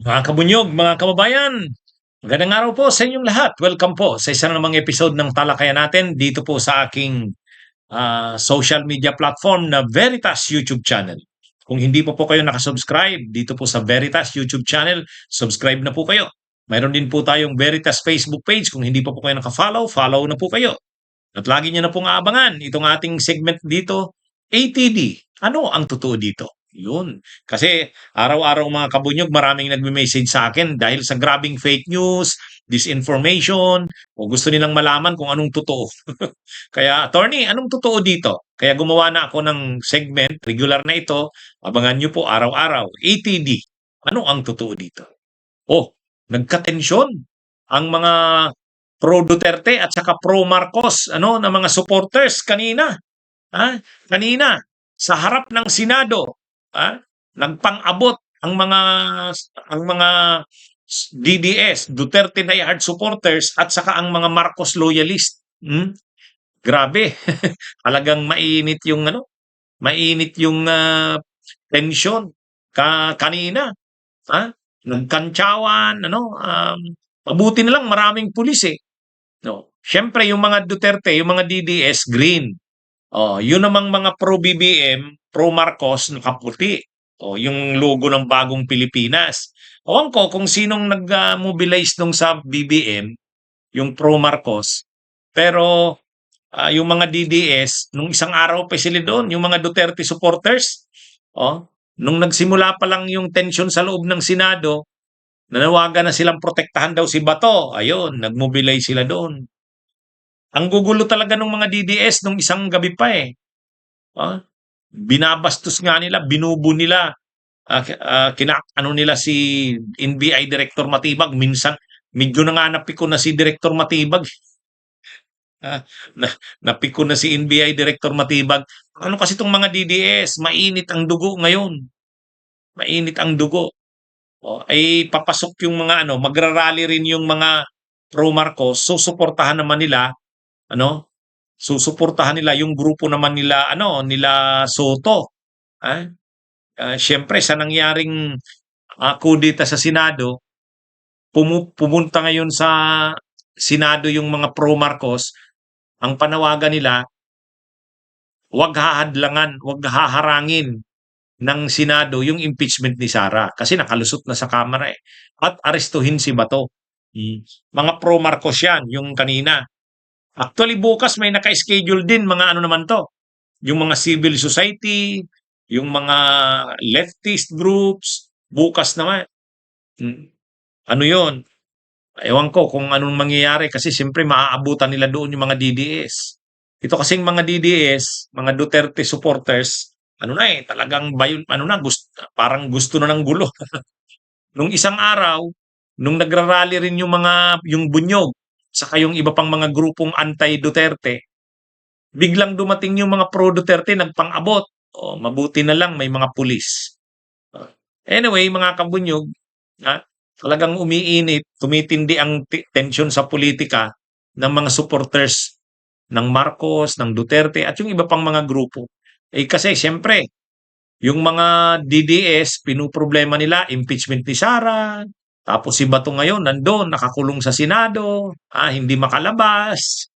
Mga kabunyog, mga kababayan, magandang araw po sa inyong lahat. Welcome po sa isa na namang episode ng Talakayan natin dito po sa aking social media platform na Veritas YouTube channel. Kung hindi po kayo nakasubscribe dito po sa Veritas YouTube channel, subscribe na po kayo. Mayroon din po tayong Veritas Facebook page. Kung hindi po kayo nakafollow, follow na po kayo. At lagi niyo na pong aabangan itong ating segment dito, ATD. Ano ang totoo dito? Yun. Kasi araw-araw mga kabunyog, maraming nagme-message sa akin dahil sa grabing fake news, disinformation, o gusto nilang malaman kung anong totoo. Kaya, attorney, anong totoo dito? Kaya gumawa na ako ng segment, regular na ito, abangan nyo po araw-araw, ATD. Ano ang totoo dito? Oh, nagka-tensyon ang mga pro Duterte at saka pro Marcos na mga supporters kanina. Kanina sa harap ng Senado, nagpang-abot ang mga DDS, Duterte diehard supporters at saka ang mga Marcos loyalist. Grabe. Talagang mainit yung tension kanina. Ha? Nagkantsawan, mabuti na lang maraming pulis eh. No. Siyempre yung mga Duterte, yung mga DDS green. Oh, yun namang mga pro BBM, pro Marcos nakaputi. Oh, yung logo ng bagong Pilipinas. Ewan ko kung sinong nag-mobilize nung sa BBM, yung pro Marcos. Pero yung mga DDS, nung isang araw pa sila doon, yung mga Duterte supporters, nung nagsimula pa lang yung tension sa loob ng Senado, nanawagan na silang protektahan daw si Bato. Ayun, nag-mobilize sila doon. Ang gugulo talaga ng mga DDS nung isang gabi pa eh. Binabastos nga nila, binubo nila, ano nila si NBI Director Matibag. Minsan, medyo na nga napiko na si Director Matibag. Ah, na, napiko na si NBI Director Matibag. Ano kasi itong mga DDS, mainit ang dugo ngayon. Mainit ang dugo. Ay papasok yung mga magrarally rin yung mga pro Marcos, susuportahan naman nila, susuportahan nila yung grupo naman nila, nila Soto. Siyempre, sa nangyaring kudeta sa Senado, pumunta ngayon sa Senado yung mga pro Marcos, ang panawagan nila, wag hahadlangan, wag haharangin ng Senado yung impeachment ni Sara kasi nakalusot na sa Kamara eh. At arestuhin si Bato. Mga pro Marcos yan, yung kanina. Actually bukas may naka-schedule din mga naman to. Yung mga civil society, yung mga leftist groups, bukas naman. Ano yon? Ewan ko kung anong mangyayari kasi siyempre maaabutan nila doon yung mga DDS. Ito kasing mga DDS, mga Duterte supporters, talagang parang gusto na ng gulo. Nung isang araw, nung nagrarally rin yung Bunyog, saka yung iba pang mga grupong anti-Duterte, biglang dumating yung mga pro-Duterte, nagpang-abot. Mabuti na lang may mga pulis. Anyway, mga kabunyog, talagang umiinit, tumitindi ang tension sa politika ng mga supporters ng Marcos, ng Duterte, at yung iba pang mga grupo. Kasi siyempre, yung mga DDS, pinoproblema nila, impeachment ni Sara, tapos si Bato ngayon, nandoon, nakakulong sa Senado, hindi makalabas.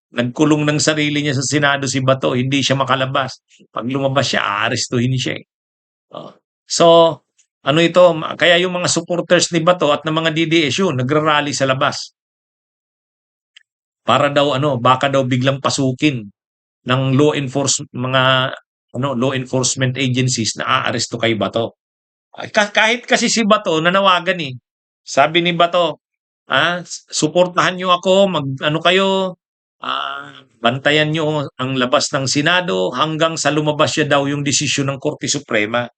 Nagkulong ng sarili niya sa Senado si Bato, hindi siya makalabas. Pag lumabas siya, aarestuhin siya. So, kaya yung mga supporters ni Bato at ng mga DDS yun, nagrarally sa labas. Para daw baka daw biglang pasukin ng law enforcement agencies na aaresto kay Bato. Kahit kasi si Bato nanawagan eh. Sabi ni Bato, suportahan niyo ako, kayo, bantayan niyo ang labas ng Senado hanggang sa lumabas siya daw yung desisyon ng Korte Suprema.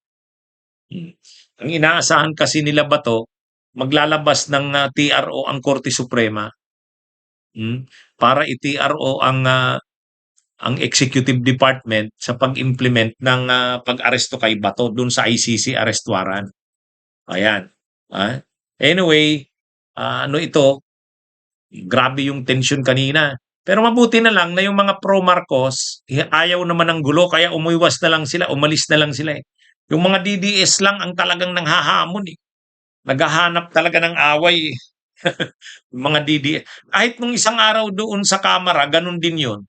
Ang inaasahan kasi nila Bato, maglalabas ng TRO ang Korte Suprema para i-TRO ang executive department sa pag-implement ng pag-aresto kay Bato dun sa ICC arrest warrant. Ayan. Anyway, ito, grabe yung tension kanina. Pero mabuti na lang na yung mga pro Marcos, ayaw naman ng gulo kaya umuiwas na lang sila, umalis na lang sila eh. Yung mga DDS lang ang talagang nanghahamon eh. Naghahanap talaga ng away eh. Yung mga DDS. Kahit nung isang araw doon sa Kamara, ganun din yun.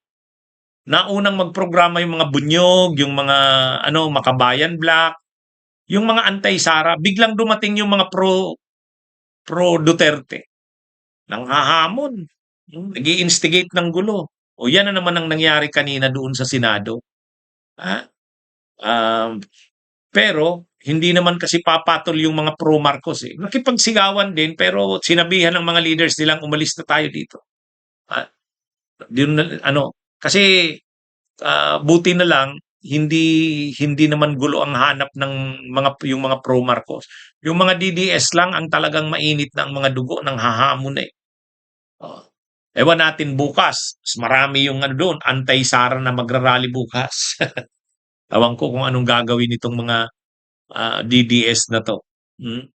Naunang magprograma yung mga Bunyog, yung mga Makabayan Black, yung mga anti-Sara, biglang dumating yung mga pro Duterte. Nanghahamon, nag-i-instigate ng gulo. O yan na naman ang nangyari kanina doon sa Senado. Ha? Um, pero hindi naman kasi papatol yung mga pro Marcos eh. Nakipagsigawan din pero sinabihan ng mga leaders nilang umalis na tayo dito. Ah, kasi buti na lang hindi hindi naman gulo ang hanap ng yung mga pro Marcos. Yung mga DDS lang ang talagang mainit na ang mga dugo ng hahamon eh. Oh. Ewan natin bukas. Mas marami yung doon, anti-Sara na magrarally bukas. Ewan ko kung anong gagawin nitong mga DDS na to. Hmm?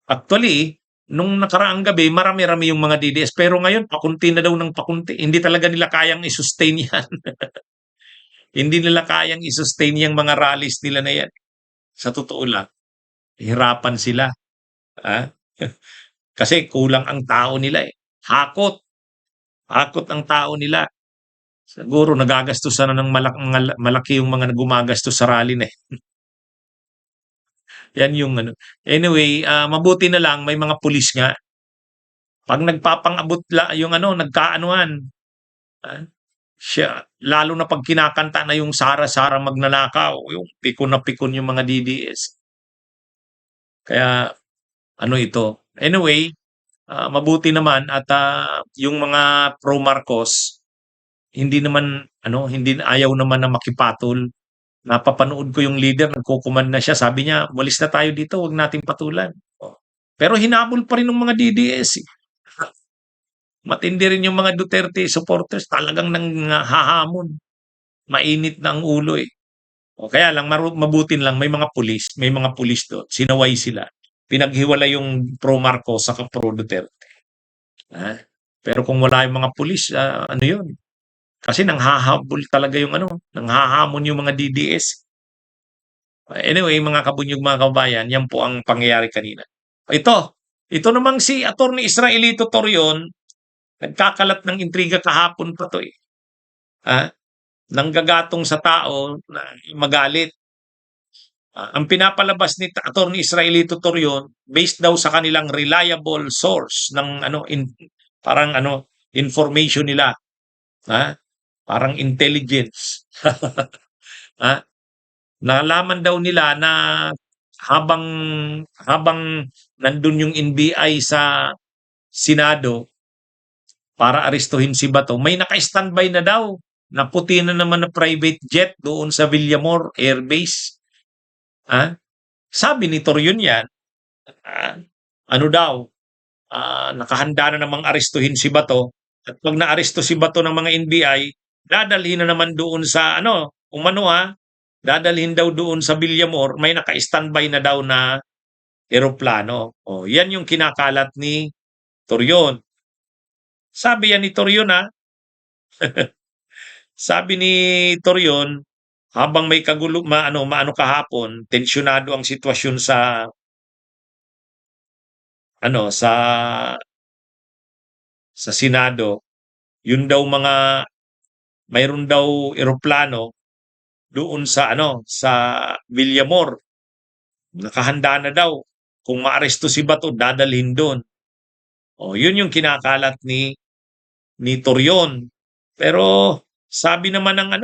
Actually, nung nakaraang gabi, marami-rami yung mga DDS. Pero ngayon, pakunti na daw ng pakunti. Hindi talaga nila kayang i-sustain yan. Hindi nila kayang i-sustain yung mga rallies nila na yan. Sa totoo lang, hirapan sila. Ah? Kasi kulang ang tao nila eh. Hakot. Hakot ang tao nila. Siguro nagagastusan na ng malaki yung mga gumagastos sa rally na eh. Yan yung Anyway, mabuti na lang may mga pulis nga. Pag nagpapang-abot yung nagkaanuhan, ah, siya, lalo na pag kinakanta na yung Sara-Sara magnanakaw, yung pikon na pikon yung mga DDS. Kaya ito. Anyway, mabuti naman at yung mga pro Marcos hindi naman hindi ayaw naman na makipatol. Napapanood ko yung leader, nagkukuman na siya. Sabi niya, "Umalis na tayo dito, wag nating patulan." Oh. Pero hinabol pa rin ng mga DDS eh. Matindi rin yung mga Duterte supporters, talagang nanghahamon. Mainit na ang ulo eh. O kaya lang mabutin lang may mga pulis doon. Sinaway sila. Pinaghiwalay yung pro Marcos sa pro Duterte. Ah, pero kung wala yung mga pulis, ano yun? Kasi nanghahabol talaga yung nanghahamon yung mga DDS. Anyway, mga kabunyog, mga kabayan, yan po ang pangyayari kanina. Ito namang si Attorney Israelito Torion, nagkakalat ng intriga kahapon pa to eh. Nanggagatong sa tao na magalit. Ang pinapalabas ni Attorney Israelito Torion, based daw sa kanilang reliable source ng parang information nila. Parang intelligence. Nalaman daw nila na habang habang nandun yung NBI sa Senado para arestuhin si Bato, may naka-standby na daw na puti na naman na private jet doon sa Villamor Air Base. Sabi ni Torion yan, nakahanda na namang arestuhin si Bato at pag naaresto si Bato ng mga NBI, dadalhin na naman doon sa dadalhin daw doon sa Villamor, may naka-standby na daw na eroplano. Yan yung kinakalat ni Torion. Sabi yan ni Torion sabi ni Torion, habang may maano kahapon, tensyonado ang sitwasyon sa sa Senado, yun daw mayroon daw eroplano doon sa Villamor. Nakahanda na daw. Kung maaresto si Bato, dadalhin doon. Yun yung kinakalat ni Torion. Pero sabi naman ng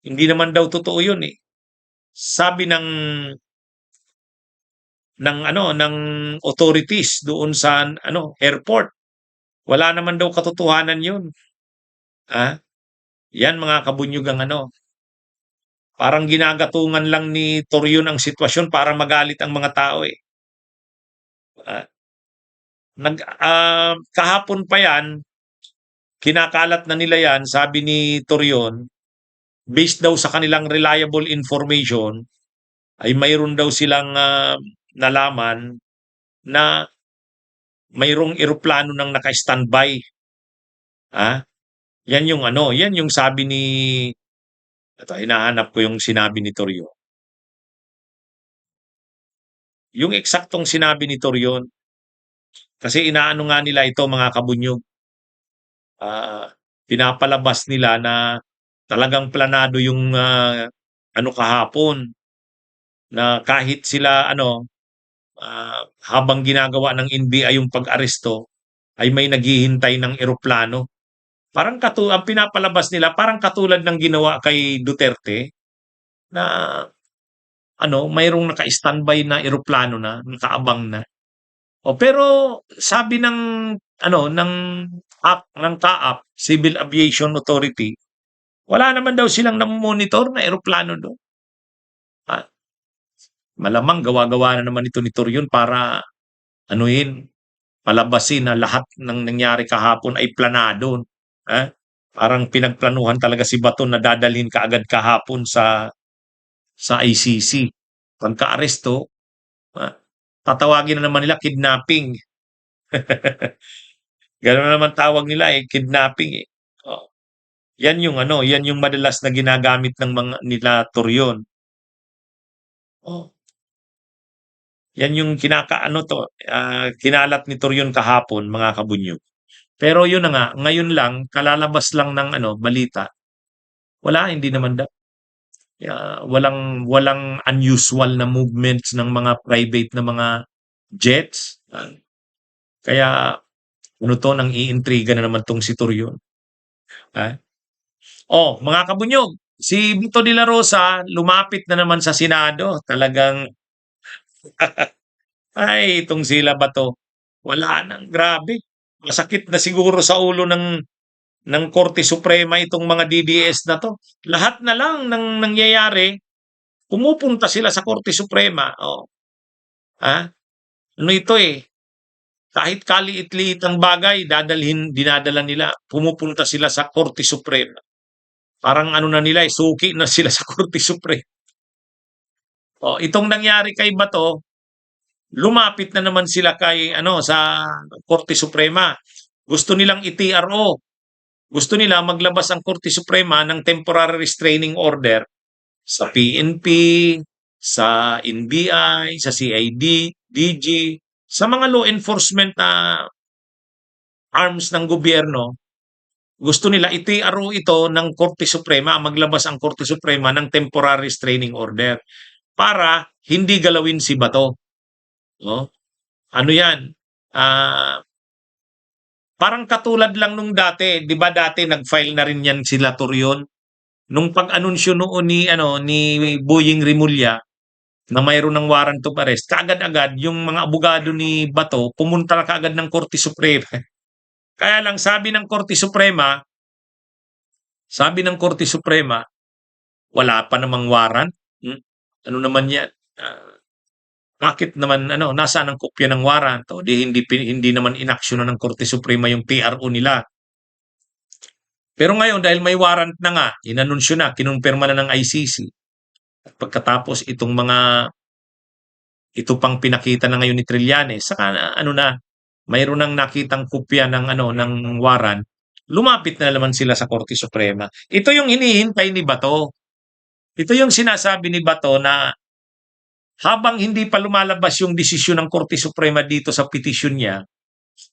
hindi naman daw totoo yun eh. Sabi ng authorities doon sa airport, wala naman daw katotohanan yun. Yan mga kabunyog ang parang ginagatungan lang ni Torion ang sitwasyon para magalit ang mga tao eh. Kahapon pa yan, kinakalat na nila yan, sabi ni Torion, based daw sa kanilang reliable information, ay mayroon daw silang nalaman na mayroong eroplano nang naka-standby. Yan yung sabi ito, hinahanap ko yung sinabi ni Torion. yung eksaktong sinabi ni Torion. Kasi inaano nga nila ito mga kabunyog, pinapalabas nila na talagang planado yung ano kahapon na kahit sila habang ginagawa ng NBI yung pag-aresto ay may naghihintay ng eroplano. Ang pinapalabas nila parang katulad ng ginawa kay Duterte na mayroong naka-standby na eroplano na, nakaabang na. Pero sabi ng CAAP, Civil Aviation Authority, wala naman daw silang namomonitor na eroplano doon. Malamang gawa-gawa na naman ito ni Torion para palabasin na lahat ng nangyari kahapon ay planado. Parang pinagplanuhan talaga si Bato na dadalhin kaagad kahapon sa ICC. Pagka-aresto, tatawagin na naman nila kidnapping. Gano'n na naman tawag nila kidnapping eh. Yan yung madalas na ginagamit ng mga nila Torion. Yan yung kinalat ni Torion kahapon mga kabunyog. Pero yun na nga, ngayon lang, kalalabas lang ng balita. Wala, hindi naman daw. Walang unusual na movements ng mga private na mga jets. Kaya nang iintriga na naman tong si Torion. Mga kabunyog, si Vito de la Rosa lumapit na naman sa Senado. Talagang ay, itong sila Bato, wala nang grabe. Masakit na siguro sa ulo ng Korte Suprema itong mga DDS na to. Lahat na lang ng nangyayari, pumupunta sila sa Korte Suprema. Ano ito kahit kaliit-liit ang bagay, dinadala nila, pumupunta sila sa Korte Suprema. Parang na nila, suki na sila sa Korte Suprema. Itong nangyari kay Bato, lumapit na naman sila sa Korte Suprema. Gusto nilang i-TRO. Gusto nila maglabas ang Korte Suprema ng temporary restraining order sa PNP, sa NBI, sa CID, DG, sa mga law enforcement na arms ng gobyerno. Gusto nila i-TRO ito ng Korte Suprema, maglabas ang Korte Suprema ng temporary restraining order para hindi galawin si Bato. Ano yan? Parang katulad lang nung dati, 'di ba dati nag-file na rin yan sila Torion nung pag-anunsyo noon ni Boying Rimulya na mayroon ng warrant of arrest. Kaagad-agad yung mga abogado ni Bato pumunta na kaagad ng Korte Suprema. Kaya lang sabi ng Korte Suprema, wala pa namang warrant. Ano naman yan? Bakit naman nasaan ang kopya ng warrant? Di hindi naman inaksyonan ng Korte Suprema yung TRO nila. Pero ngayon dahil may warrant na nga, inanunsyo na, kinumpirma na ng ICC. At pagkatapos ito pang pinakita na ngayon ni Trillanes, saka mayroon nang nakitang kopya ng warrant, lumapit na naman sila sa Korte Suprema. Ito yung hinihintay ni Bato. Ito yung sinasabi ni Bato na habang hindi pa lumalabas yung desisyon ng Korte Suprema dito sa petisyon niya,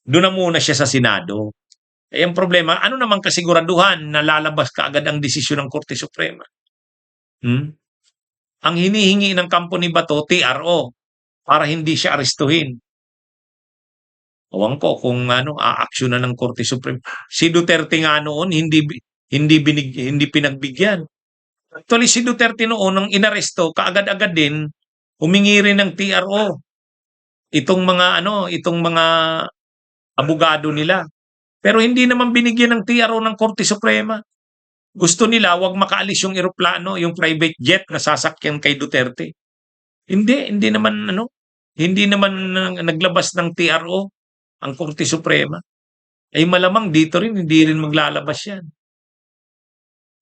doon na muna siya sa Senado. Ang problema, ano namang kasiguraduhan na lalabas kaagad ang desisyon ng Korte Suprema? Ang hinihingi ng kampo ni Bato, TRO, para hindi siya arestuhin. Ewan ko kung aaksyonan ng Korte Suprema. Si Duterte nga noon, hindi pinagbigyan. Actually, si Duterte noon, nang inaresto, kaagad-agad din, humingi rin ng TRO. Itong mga abogado nila. Pero hindi naman binigyan ng TRO ng Korte Suprema. Gusto nila wag makaalis yung eroplano, yung private jet na sasakyan kay Duterte. Hindi naman naglabas ng TRO ang Korte Suprema. Malamang dito rin hindi rin maglalabas yan.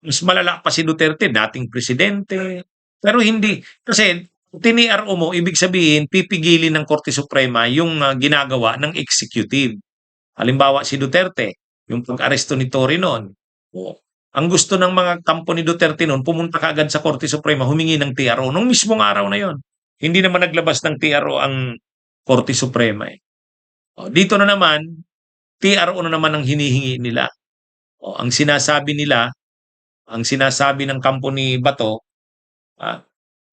Mas malala pa si Duterte, dating presidente. Pero hindi. Kasi TRO mo, ibig sabihin, pipigilin ng Korte Suprema yung ginagawa ng executive. Halimbawa si Duterte, yung pag-aresto ni Tory noon. Ang gusto ng mga kampo ni Duterte noon, pumunta kaagad sa Korte Suprema, humingi ng TRO nung mismong araw na yon. Hindi naman naglabas ng TRO ang Korte Suprema eh. Dito na naman, TRO na naman ang hinihingi nila. Ang sinasabi nila, ang sinasabi ng kampo ni Bato, ah,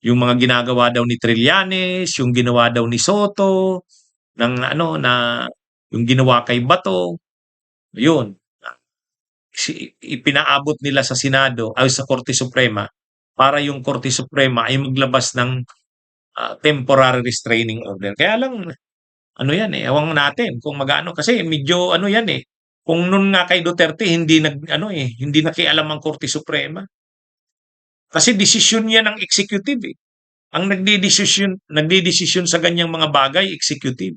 yung mga ginagawa daw ni Trillanes, yung ginawa daw ni Soto, ng ano na yung ginawa kay Bato, yun. Ipinaabot nila sa Senado ay sa Korte Suprema para yung Korte Suprema ay maglabas ng temporary restraining order. Kaya lang ano yan eh, ewan natin kung magano kasi medyo ano yan eh. Kung nun nga kay Duterte hindi hindi nakialam ang Korte Suprema. Kasi desisyon yan ng executive eh. Ang nagdedesisyon sa ganyang mga bagay, executive.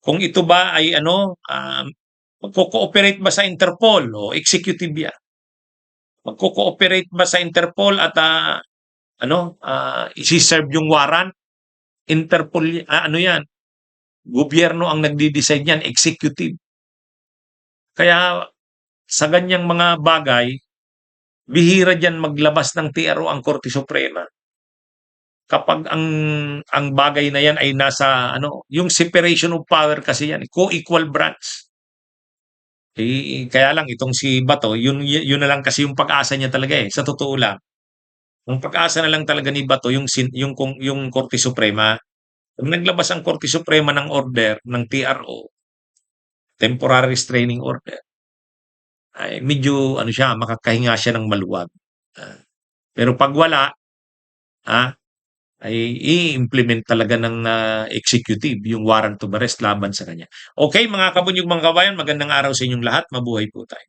Kung ito ba ay magko-cooperate ba sa Interpol o executive yan? Magko-cooperate ba sa Interpol at isi-serve yung warrant? Interpol, yan? Gobyerno ang nagde-decide yan, executive. Kaya sa ganyang mga bagay, bihira diyan maglabas ng TRO ang Korte Suprema. Kapag ang bagay na yan ay nasa yung separation of power kasi yan, co-equal branch. Kaya lang itong si Bato, yun na lang kasi yung pag-asa niya talaga eh, sa totoo lang. Ang pag-asa na lang talaga ni Bato yung Korte Suprema. Pag naglabas ang Korte Suprema ng order ng TRO, temporary restraining order, ay medyo siya, makakahinga siya ng maluwag. Pero pag wala, ay i-implement talaga ng executive yung warrant of arrest laban sa kanya. Okay mga kabunyog mga kabayan, magandang araw sa inyong lahat. Mabuhay po tayo.